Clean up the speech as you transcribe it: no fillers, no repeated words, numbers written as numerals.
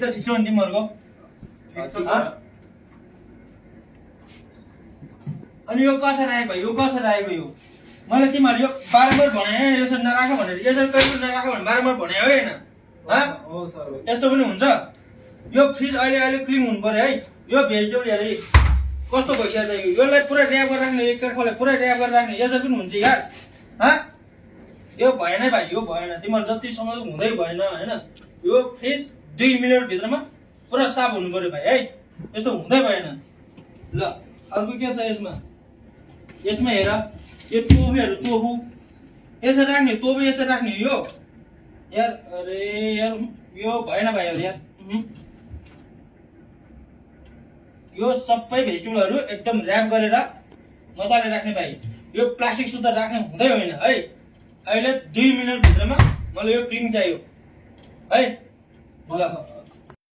त ठिक छ नि तिमीहरूको अनि यो कसरी आएको भाइ यो कसरी आएको यो मैले तिमीहरू यो बारम्बार भने यसरी नराख भनेर यसरी कहिले नराख भने बारम्बार भने हो हैन हो सर यस्तो पनि हुन्छ यो फ्रिज अहिले क्लिन हुनु पर्यो है यो भेजिटेबल हेरी कस्तो भइसकेको छ यसलाई पुरा र्याप गरेर राख्ने एक खाले पुरा र्याप गरेर राख्ने यसरी पनि हुन्छ यार यो भएन है भाइ यो भएन तिमीहरू जतिसम्म हुँदै भएन हैन यो फ्रिज 2 मिनट भित्रमा पुरा साफ हुनु पर्यो भाइ है यस्तो हुँदै भएन ल अर्को के छ यसमा हेर यो टोफू यसरी राख्ने टोफू यसरी राख्ने यो यार अरे यार यो भएन भाइ यार यो सबै भेजिटेबलहरू एकदम र्याप गरेर मजाले राख्ने भाइ यो प्लास्टिक सुत्ता राख्ने हुँदै होइन है अहिले 2 मिनट भित्रमा मलाई यो क्लिन चाहियो है ल